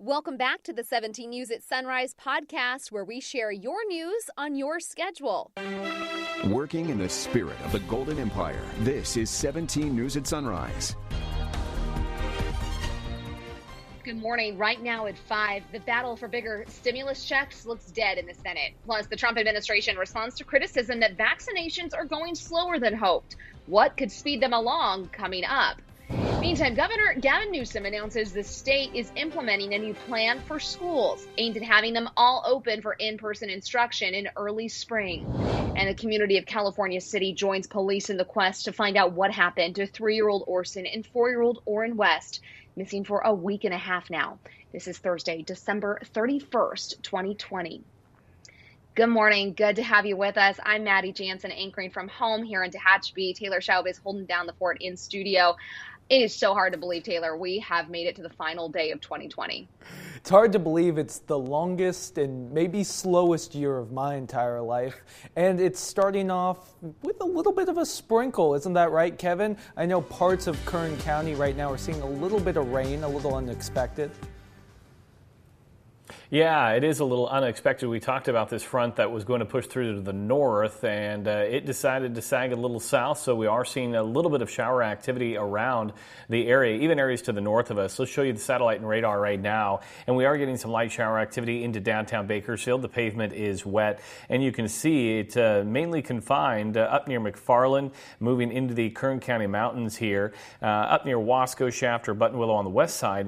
Welcome back to the 17 News at Sunrise podcast, where we share your news on your schedule. Working in the spirit of the Golden Empire, this is 17 News at Sunrise. Good morning. Right now at 5, the battle for bigger stimulus checks looks dead in the Senate. Plus, the Trump administration responds to criticism that vaccinations are going slower than hoped. What could speed them along coming up? Meantime, Governor Gavin Newsom announces the state is implementing a new plan for schools aimed at having them all open for in-person instruction in early spring. And the community of California City joins police in the quest to find out what happened to 3-year-old Orson and 4-year-old Orrin West, missing for a week and a half now. This is Thursday, December 31st, 2020. Good morning. Good to have you with us. I'm Maddie Jansen, anchoring from home here in Tehachapi. Taylor Schaub is holding down the fort in studio. It is so hard to believe, Taylor, we have made it to the final day of 2020. It's hard to believe it's the longest and maybe slowest year of my entire life. And it's starting off with a little bit of a sprinkle. Isn't that right, Kevin? I know parts of Kern County right now are seeing a little bit of rain, a little unexpected. Yeah, it is a little unexpected. We talked about this front that was going to push through to the north, and it decided to sag a little south, so we are seeing a little bit of shower activity around the area, even areas to the north of us. Let's show you the satellite and radar right now, and we are getting some light shower activity into downtown Bakersfield. The pavement is wet, and you can see it mainly confined up near McFarland, moving into the Kern County mountains here. Up near Wasco, Shafter, Buttonwillow on the west side,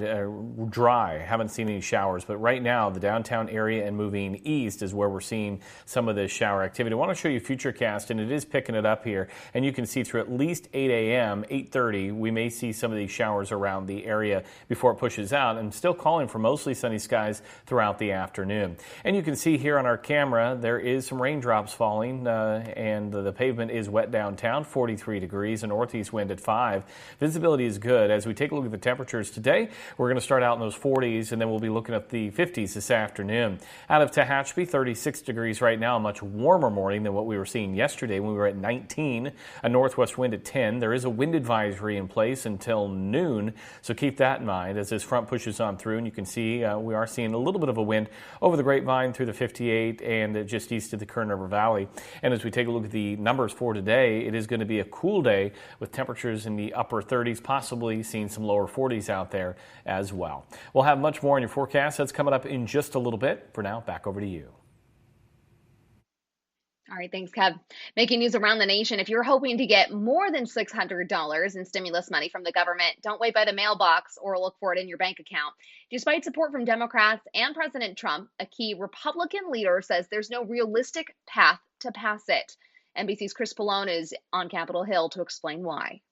dry. Haven't seen any showers, but right now, the downtown area and moving east is where we're seeing some of this shower activity. I want to show you Futurecast, and it is picking it up here, and you can see through at least 8 a.m., 8:30, we may see some of these showers around the area before it pushes out, and still calling for mostly sunny skies throughout the afternoon. And you can see here on our camera, there is some raindrops falling, and the pavement is wet downtown, 43 degrees, a northeast wind at 5. Visibility is good. As we take a look at the temperatures today, we're going to start out in those 40s, and then we'll be looking at the 50s this afternoon. Out of Tehachapi, 36 degrees right now, a much warmer morning than what we were seeing yesterday when we were at 19, a northwest wind at 10. There is a wind advisory in place until noon, so keep that in mind as this front pushes on through, and you can see we are seeing a little bit of a wind over the Grapevine through the 58 and just east of the Kern River Valley. And as we take a look at the numbers for today, it is going to be a cool day with temperatures in the upper 30s, possibly seeing some lower 40s out there as well. We'll have much more in your forecast. That's coming up in just a little bit. For now, back over to you. All right, thanks, Kev. Making news around the nation. If you're hoping to get more than $600 in stimulus money from the government, don't wait by the mailbox or look for it in your bank account. Despite support from Democrats and President Trump, a key Republican leader says there's no realistic path to pass it. NBC's Chris Pallone is on Capitol Hill to explain why.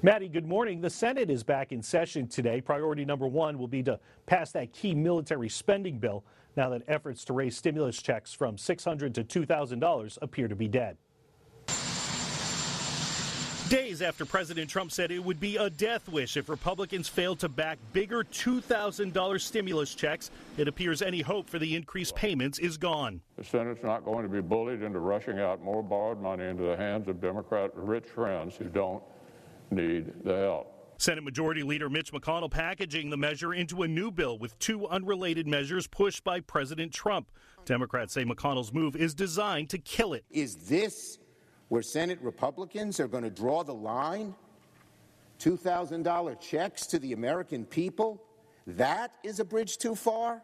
Maddie, good morning. The Senate is back in session today. Priority number one will be to pass that key military spending bill now that efforts to raise stimulus checks from $600 to $2,000 appear to be dead. Days after President Trump said it would be a death wish if Republicans failed to back bigger $2,000 stimulus checks, it appears any hope for the increased payments is gone. The Senate's not going to be bullied into rushing out more borrowed money into the hands of Democrat rich friends who don't need the help. Senate Majority Leader Mitch McConnell packaging the measure into a new bill with two unrelated measures pushed by President Trump. Democrats say McConnell's move is designed to kill it. Is this where Senate Republicans are going to draw the line? $2,000 checks to the American people? That is a bridge too far?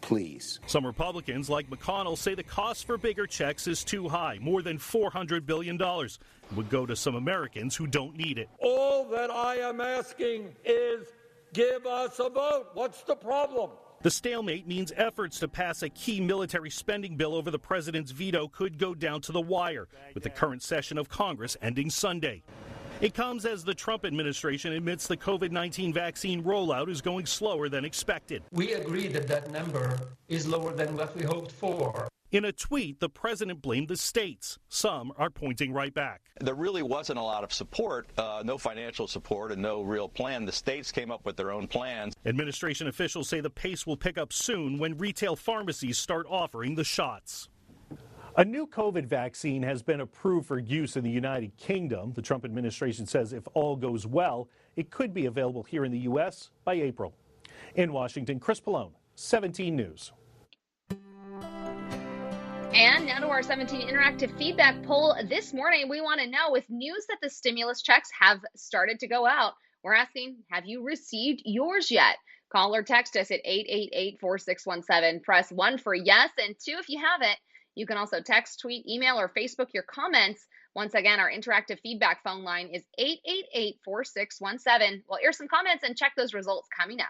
Please. Some Republicans, like McConnell, say the cost for bigger checks is too high, more than $400 billion. It would go to some Americans who don't need it. All that I am asking is give us a vote. What's the problem? The stalemate means efforts to pass a key military spending bill over the president's veto could go down to the wire, with the current session of Congress ending Sunday. It comes as the Trump administration admits the COVID-19 vaccine rollout is going slower than expected. We agree that that number is lower than what we hoped for. In a tweet, the president blamed the states. Some are pointing right back. There really wasn't a lot of support, no financial support and no real plan. The states came up with their own plans. Administration officials say the pace will pick up soon when retail pharmacies start offering the shots. A new COVID vaccine has been approved for use in the United Kingdom. The Trump administration says if all goes well, it could be available here in the U.S. by April. In Washington, Chris Pallone, 17 News. And now to our 17 interactive feedback poll this morning. We want to know, with news that the stimulus checks have started to go out, we're asking, have you received yours yet? Call or text us at 888-4617. Press 1 for yes, and 2 if you haven't. You can also text, tweet, email, or Facebook your comments. Once again, our interactive feedback phone line is 888-4617. We'll hear some comments and check those results coming up.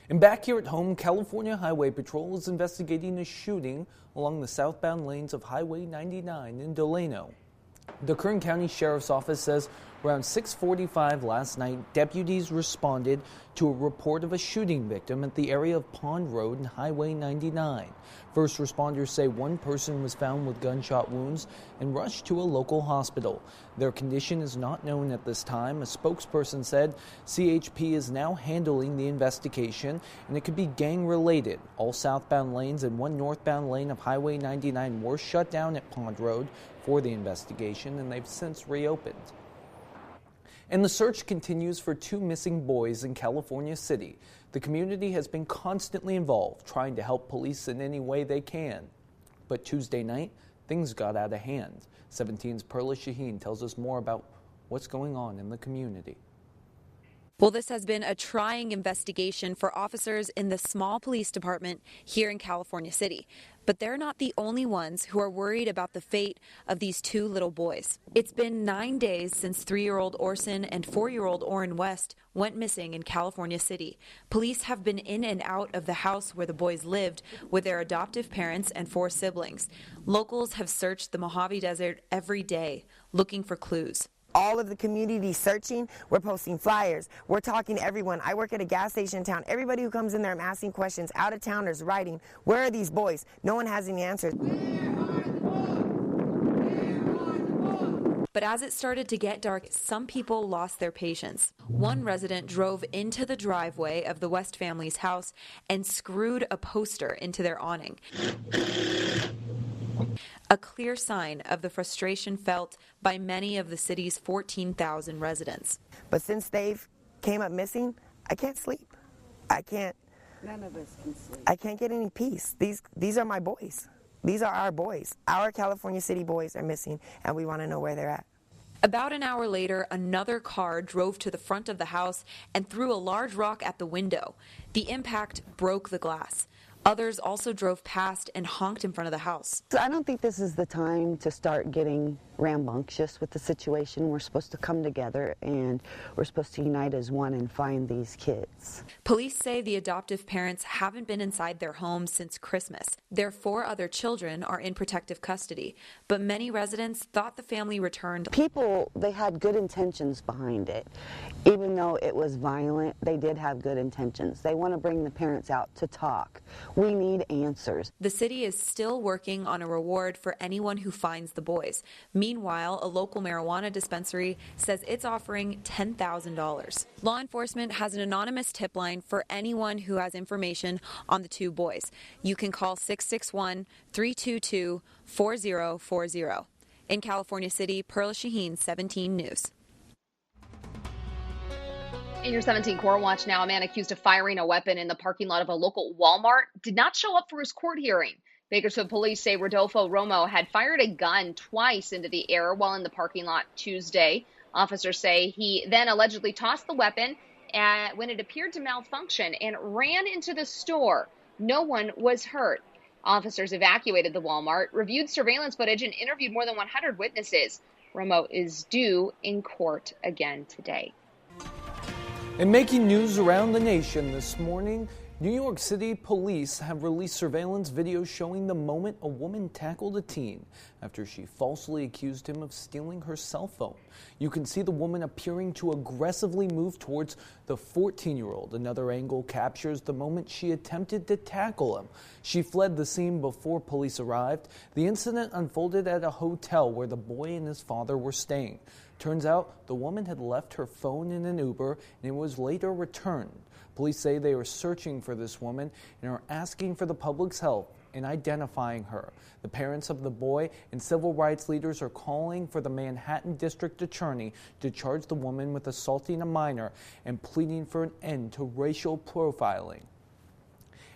And back here at home, California Highway Patrol is investigating a shooting along the southbound lanes of Highway 99 in Delano. The Kern County Sheriff's Office says around 6:45 last night, deputies responded to a report of a shooting victim at the area of Pond Road and Highway 99. First responders say one person was found with gunshot wounds and rushed to a local hospital. Their condition is not known at this time. A spokesperson said CHP is now handling the investigation and it could be gang-related. All southbound lanes and one northbound lane of Highway 99 were shut down at Pond Road for the investigation, and they've since reopened. And the search continues for 2 missing boys in California City. The community has been constantly involved, trying to help police in any way they can. But Tuesday night, things got out of hand. 17's Perla Shaheen tells us more about what's going on in the community. Well, this has been a trying investigation for officers in the small police department here in California City. But they're not the only ones who are worried about the fate of these 2 little boys. It's been 9 days since 3-year-old Orson and 4-year-old Oren West went missing in California City. Police have been in and out of the house where the boys lived with their adoptive parents and 4 siblings. Locals have searched the Mojave Desert every day looking for clues. All of the community searching, we're posting flyers, we're talking to everyone. I work at a gas station in town. Everybody who comes in there, I'm asking questions. Out of towners writing, where are these boys? No one has any answers. But as it started to get dark, some people lost their patience. One resident drove into the driveway of the West family's house and screwed a poster into their awning. A clear sign of the frustration felt by many of the city's 14,000 residents. But since they've came up missing, I can't sleep. None of us can sleep. I can't get any peace. These are my boys. These are our boys. Our California City boys are missing, and we want to know where they're at. About an hour later, another car drove to the front of the house and threw a large rock at the window. The impact broke the glass. Others also drove past and honked in front of the house. So I don't think this is the time to start getting rambunctious with the situation. We're supposed to come together and we're supposed to unite as one and find these kids. Police say the adoptive parents haven't been inside their home since Christmas. Their 4 other children are in protective custody, but many residents thought the family returned. People, they had good intentions behind it. Even though it was violent, they did have good intentions. They want to bring the parents out to talk. We need answers. The city is still working on a reward for anyone who finds the boys. Meanwhile, a local marijuana dispensary says it's offering $10,000. Law enforcement has an anonymous tip line for anyone who has information on the 2 boys. You can call 661-322-4040. In California City, Perla Shaheen, 17 News. In your 17 Core Watch now, a man accused of firing a weapon in the parking lot of a local Walmart did not show up for his court hearing. Bakersfield police say Rodolfo Romo had fired a gun twice into the air while in the parking lot Tuesday. Officers say he then allegedly tossed the weapon when it appeared to malfunction and ran into the store. No one was hurt. Officers evacuated the Walmart, reviewed surveillance footage, and interviewed more than 100 witnesses. Romo is due in court again today. And making news around the nation this morning, New York City police have released surveillance video showing the moment a woman tackled a teen after she falsely accused him of stealing her cell phone. You can see the woman appearing to aggressively move towards the 14-year-old. Another angle captures the moment she attempted to tackle him. She fled the scene before police arrived. The incident unfolded at a hotel where the boy and his father were staying. Turns out the woman had left her phone in an Uber and it was later returned. Police say they are searching for this woman and are asking for the public's help and identifying her. The parents of the boy and civil rights leaders are calling for the Manhattan District Attorney to charge the woman with assaulting a minor and pleading for an end to racial profiling.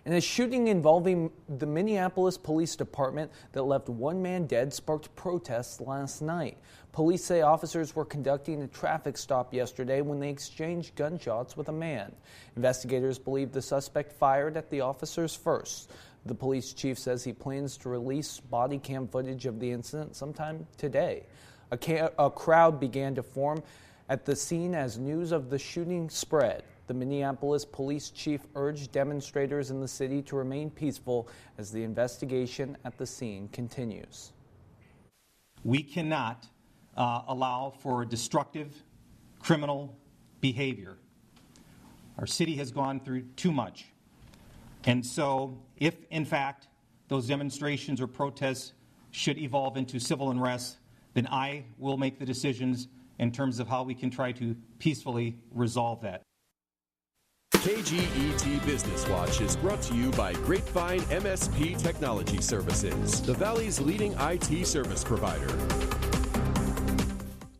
And a shooting involving the Minneapolis Police Department that left one man dead sparked protests last night. Police say officers were conducting a traffic stop yesterday when they exchanged gunshots with a man. Investigators believe the suspect fired at the officers first. The police chief says he plans to release body cam footage of the incident sometime today. A crowd began to form at the scene as news of the shooting spread. The Minneapolis police chief urged demonstrators in the city to remain peaceful as the investigation at the scene continues. We cannot allow for destructive criminal behavior. Our city has gone through too much. And so if, in fact, those demonstrations or protests should evolve into civil unrest, then I will make the decisions in terms of how we can try to peacefully resolve that. KGET Business Watch is brought to you by Grapevine MSP Technology Services, the Valley's leading IT service provider.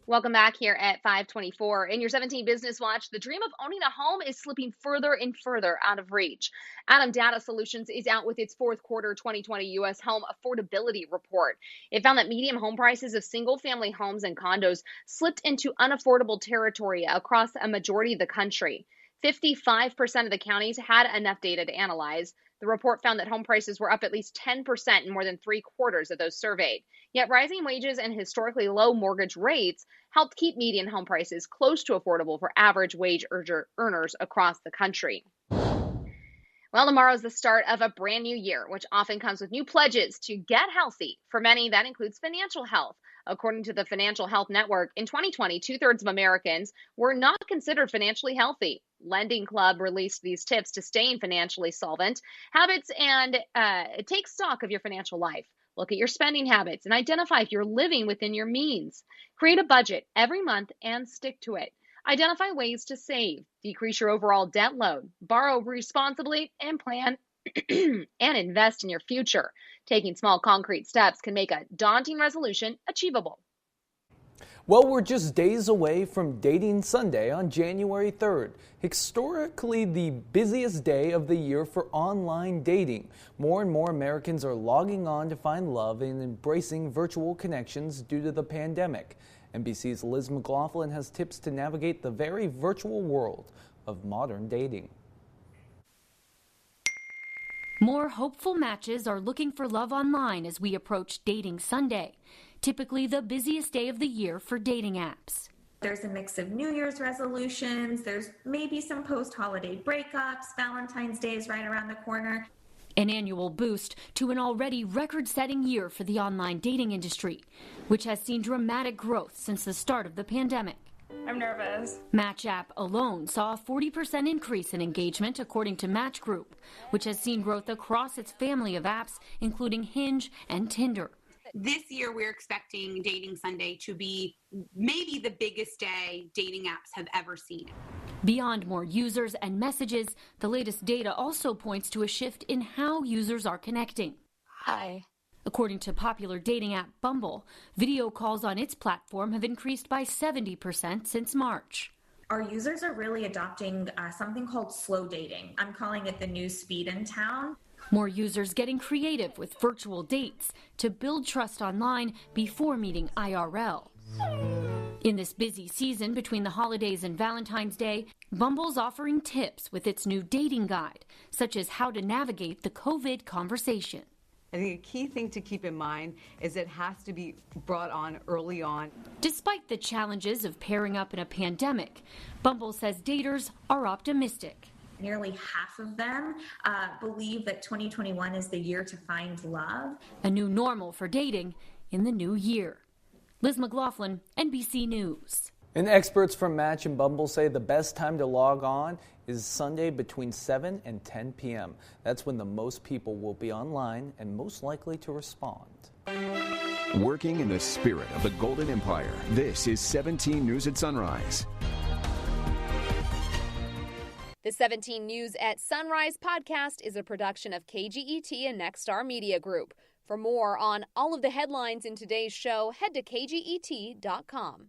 Welcome back here at 524. In your 17 Business Watch, the dream of owning a home is slipping further and further out of reach. Adam Data Solutions is out with its fourth quarter 2020 U.S. home affordability report. It found that median home prices of single-family homes and condos slipped into unaffordable territory across a majority of the country. 55% of the counties had enough data to analyze. The report found that home prices were up at least 10% in more than 3/4 of those surveyed. Yet rising wages and historically low mortgage rates helped keep median home prices close to affordable for average wage earners across the country. Well, tomorrow is the start of a brand new year, which often comes with new pledges to get healthy. For many, that includes financial health. According to the Financial Health Network, in 2020, 2/3 of Americans were not considered financially healthy. Lending Club released these tips to staying financially solvent habits and take stock of your financial life. Look at your spending habits and identify if you're living within your means. Create a budget every month and stick to it. Identify ways to save, decrease your overall debt load, borrow responsibly, and plan and invest in your future. Taking small concrete steps can make a daunting resolution achievable. Well, we're just days away from Dating Sunday on January 3rd, historically the busiest day of the year for online dating. More and more Americans are logging on to find love and embracing virtual connections due to the pandemic. NBC's Liz McLaughlin has tips to navigate the very virtual world of modern dating. More hopeful matches are looking for love online as we approach Dating Sunday, typically the busiest day of the year for dating apps. There's a mix of New Year's resolutions, there's maybe some post-holiday breakups, Valentine's Day is right around the corner. An annual boost to an already record-setting year for the online dating industry, which has seen dramatic growth since the start of the pandemic. I'm nervous. Match app alone saw a 40% increase in engagement, according to Match Group, which has seen growth across its family of apps, including Hinge and Tinder. This year, we're expecting Dating Sunday to be maybe the biggest day dating apps have ever seen. Beyond more users and messages, the latest data also points to a shift in how users are connecting. Hi. According to popular dating app Bumble, video calls on its platform have increased by 70% since March. Our users are really adopting something called slow dating. I'm calling it the new speed in town. More users getting creative with virtual dates to build trust online before meeting IRL. In this busy season between the holidays and Valentine's Day, Bumble's offering tips with its new dating guide, such as how to navigate the COVID conversation. I think a key thing to keep in mind is it has to be brought on early on. Despite the challenges of pairing up in a pandemic, Bumble says daters are optimistic. Nearly half of them believe that 2021 is the year to find love. A new normal for dating in the new year. Liz McLaughlin, NBC News. And experts from Match and Bumble say the best time to log on is Sunday between 7 and 10 p.m. That's when the most people will be online and most likely to respond. Working in the spirit of the Golden Empire, this is 17 News at Sunrise. The 17 News at Sunrise podcast is a production of KGET and Nexstar Media Group. For more on all of the headlines in today's show, head to kget.com.